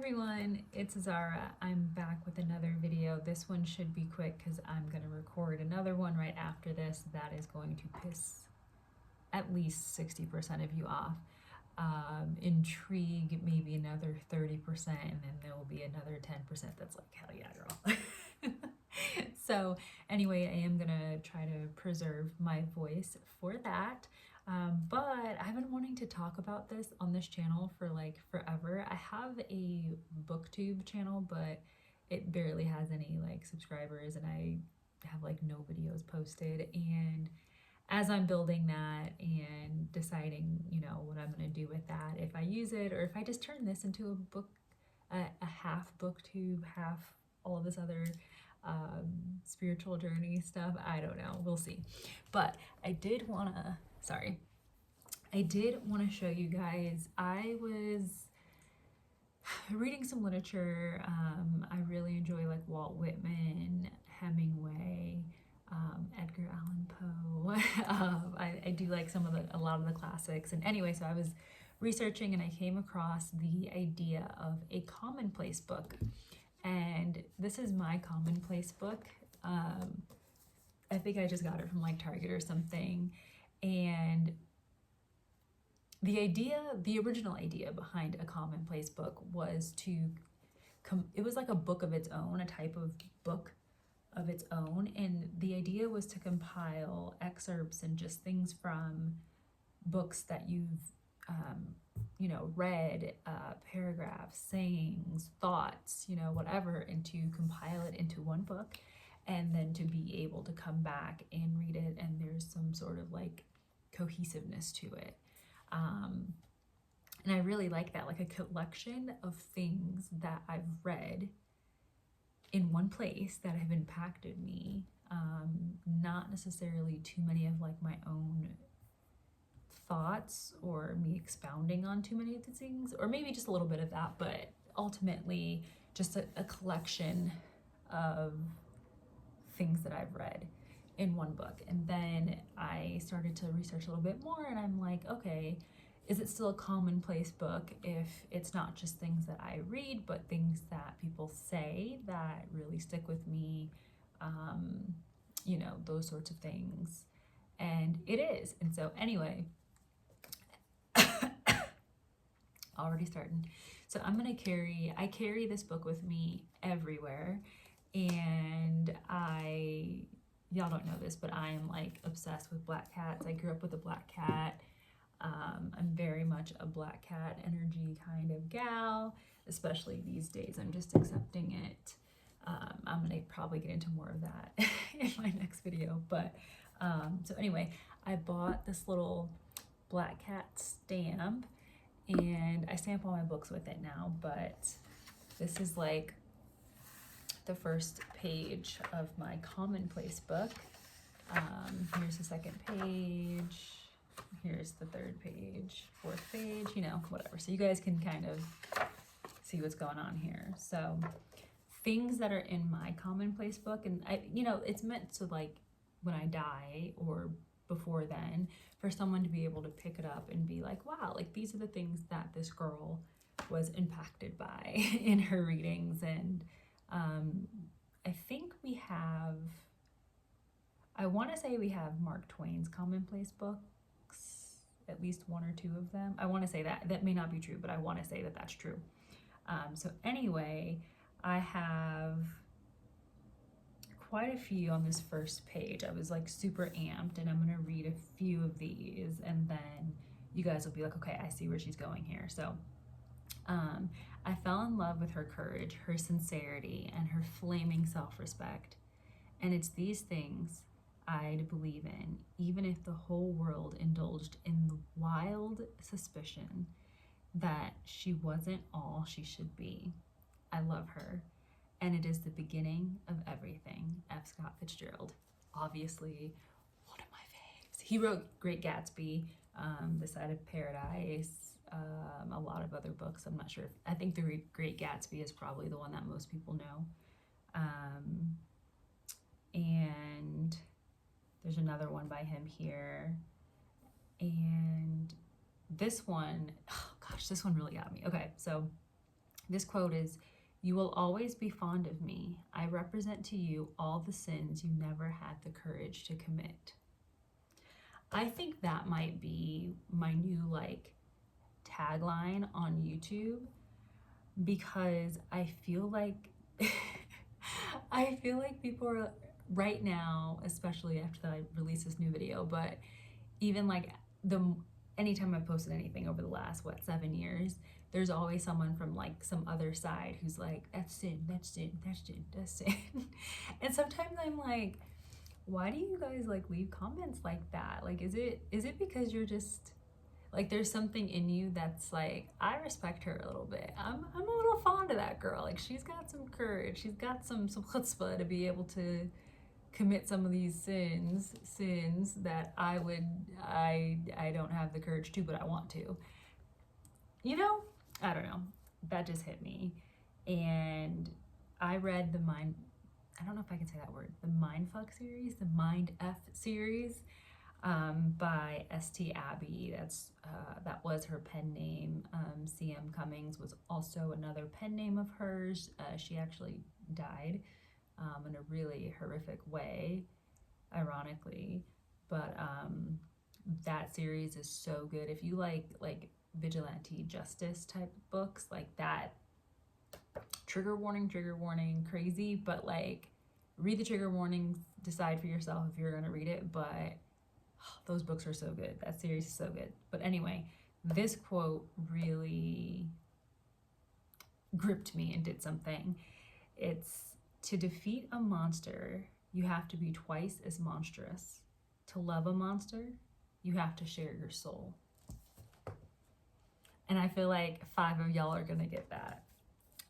everyone, it's Zara. I'm back with another video. This one should be quick because I'm going to record another one right after this that is going to piss at least 60% of you off. Intrigue maybe another 30%, and then there will be another 10% that's like, hell yeah, girl. So anyway, I am going to try to preserve my voice for that. But I've been wanting to talk about this on this channel for like forever. I have a booktube channel, but it barely has any like subscribers, and I have like no videos posted. And as I'm building that and deciding, you know, what I'm going to do with that, if I use it or if I just turn this into a book, a half booktube, half all of this other spiritual journey stuff, I don't know, we'll see. But I did want to show you guys, I was reading some literature. I really enjoy like Walt Whitman, Hemingway, Edgar Allan Poe. I do like a lot of the classics. And anyway, so I was researching and I came across the idea of a commonplace book. And this is my commonplace book. I think I just got it from like Target or something. And the original idea behind a commonplace book was it was like a book of its own, a type of book of its own. And the idea was to compile excerpts and just things from books that you've, read, paragraphs, sayings, thoughts, whatever, and to compile it into one book. And then to be able to come back and read it, and there's some sort of like cohesiveness to it. And I really like that, like a collection of things that I've read in one place that have impacted me. Not necessarily too many of like my own thoughts or me expounding on too many of the things, or maybe just a little bit of that, but ultimately just a collection of things that I've read in one book. And then I started to research a little bit more, and I'm like, okay, is it still a commonplace book if it's not just things that I read, but things that people say that really stick with me, those sorts of things? And it is. And so anyway, already starting. So I carry this book with me everywhere. And y'all don't know this, but I am like obsessed with black cats. I grew up with a black cat. I'm very much a black cat energy kind of gal, especially these days. I'm just accepting it. I'm gonna probably get into more of that in my next video. But so anyway, I bought this little black cat stamp, and I stamp all my books with it now. But this is like the first page of my commonplace book. Here's the second page. Here's the third page, fourth page, whatever. So you guys can kind of see what's going on here. So things that are in my commonplace book, and it's meant to, like, when I die or before then, for someone to be able to pick it up and be like, wow, like these are the things that this girl was impacted by in her readings. And I think I want to say we have Mark Twain's commonplace books, at least one or two of them. I want to say that may not be true, but I want to say that that's true. So anyway, I have quite a few on this first page. I was like super amped, and I'm going to read a few of these, and then you guys will be like, okay, I see where she's going here. So I fell in love with her courage, her sincerity, and her flaming self-respect. And it's these things I'd believe in, even if the whole world indulged in the wild suspicion that she wasn't all she should be. I love her, and it is the beginning of everything. F. Scott Fitzgerald, obviously one of my faves. He wrote Great Gatsby, The Side of Paradise, a lot of other books. I'm not sure. I think The Great Gatsby is probably the one that most people know. And there's another one by him here. And this one, oh gosh, this one really got me. Okay, so This quote is, "You will always be fond of me. I represent to you all the sins you never had the courage to commit." I think that might be my new like tagline on YouTube, because I feel like I feel like people are right now, especially after I release this new video, but even like anytime I've posted anything over the last 7 years, there's always someone from like some other side who's like, that's sin, that's sin, that's sin, that's sin. And sometimes I'm like, why do you guys like leave comments like that? Like, is it because you're just like, there's something in you that's like, I respect her a little bit. I'm a little fond of that girl. Like, she's got some courage. She's got some chutzpah to be able to commit some of these sins that I don't have the courage to, but I want to. You know, I don't know. That just hit me. And I read I don't know if I can say that word, the Mindfuck series, the Mind F series, by St. Abbey. That was her pen name. C.M. Cummings was also another pen name of hers. She actually died in a really horrific way, ironically. But that series is so good. If you like vigilante justice type books like that, trigger warning, crazy, but like, read the trigger warnings, decide for yourself if you're gonna read it, but those books are so good. That series is so good. But anyway, this quote really gripped me and did something. It's, "To defeat a monster, you have to be twice as monstrous. To love a monster, you have to share your soul." And I feel like 5 of y'all are gonna get that,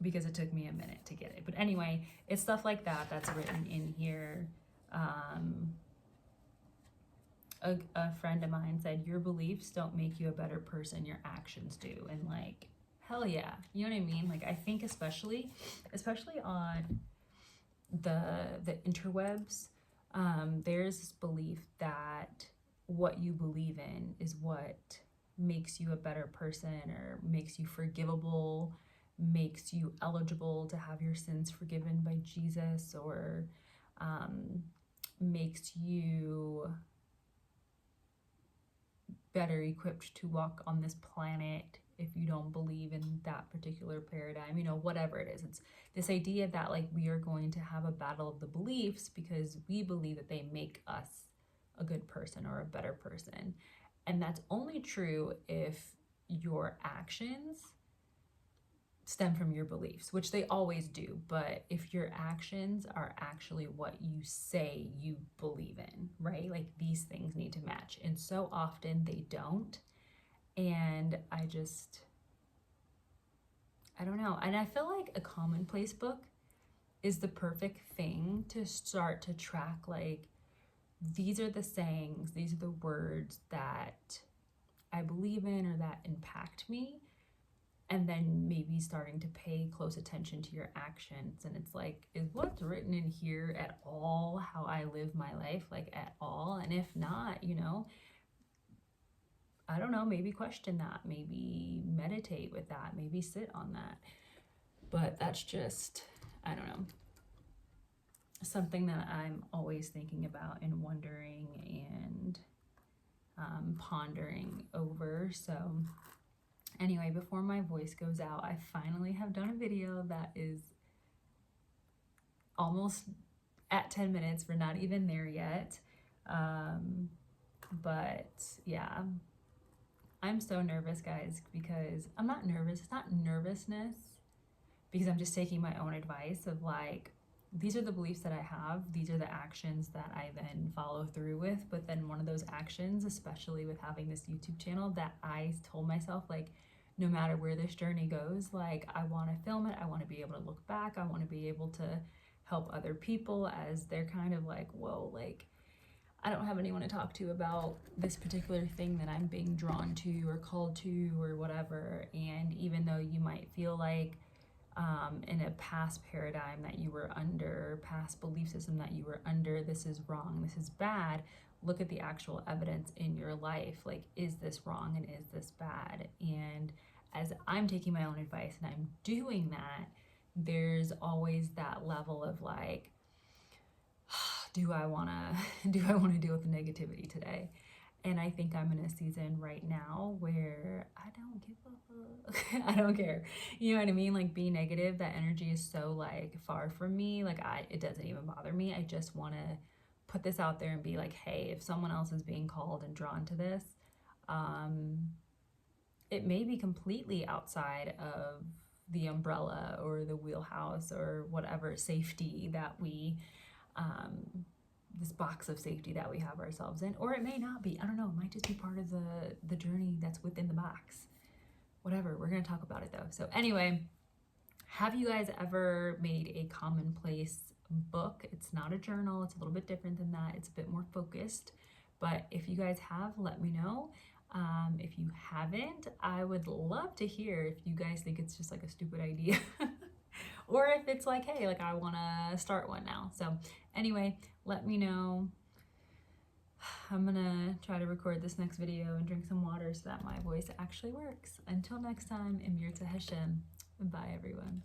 because it took me a minute to get it. But anyway, it's stuff like that that's written in here. A friend of mine said, "Your beliefs don't make you a better person, your actions do." And like, hell yeah, you know what I mean? Like, I think especially on the interwebs, there's this belief that what you believe in is what makes you a better person, or makes you forgivable, makes you eligible to have your sins forgiven by Jesus, or makes you better equipped to walk on this planet if you don't believe in that particular paradigm, you know, whatever it is. It's this idea that like we are going to have a battle of the beliefs because we believe that they make us a good person or a better person. And that's only true if your actions stem from your beliefs, which they always do. But if your actions are actually what you say you believe in, right? Like, these things need to match. And so often they don't. And I don't know. And I feel like a Commonplace book is the perfect thing to start to track, like, these are the sayings, these are the words that I believe in or that impact me. And then maybe starting to pay close attention to your actions. And it's like, is what's written in here at all how I live my life? Like, at all? And if not, you know, I don't know, maybe question that, maybe meditate with that, maybe sit on that. But that's just, I don't know, something that I'm always thinking about and wondering and pondering over. So anyway, before my voice goes out, I finally have done a video that is almost at 10 minutes. We're not even there yet. But yeah, I'm so nervous, guys, because I'm not nervous. It's not nervousness, because I'm just taking my own advice of like, these are the beliefs that I have. These are the actions that I then follow through with. But then one of those actions, especially with having this YouTube channel, that I told myself, like, no matter where this journey goes, like, I want to film it. I want to be able to look back. I want to be able to help other people as they're kind of like, whoa, like, I don't have anyone to talk to about this particular thing that I'm being drawn to or called to or whatever. And even though you might feel like in a past paradigm that you were under, past belief system that you were under, this is wrong, this is bad, look at the actual evidence in your life. Like, is this wrong and is this bad? And as I'm taking my own advice and I'm doing that, there's always that level of like, do I want to deal with the negativity today? And I think I'm in a season right now where I don't give a fuck. I don't care. You know what I mean? Like, being negative, that energy is so like far from me. Like, it doesn't even bother me. I just want to put this out there and be like, hey, if someone else is being called and drawn to this, it may be completely outside of the umbrella or the wheelhouse or whatever safety that we, this box of safety that we have ourselves in, or it may not be. I don't know. It might just be part of the journey that's within the box. Whatever. We're gonna talk about it though. So anyway, have you guys ever made a commonplace book? It's not a journal. It's a little bit different than that. It's a bit more focused. But if you guys have, let me know. If you haven't, I would love to hear if you guys think it's just like a stupid idea. Or if it's like, hey, like I want to start one now. So anyway, let me know. I'm gonna try to record this next video and drink some water so that my voice actually works. Until next time, Emir Hashem. Bye everyone.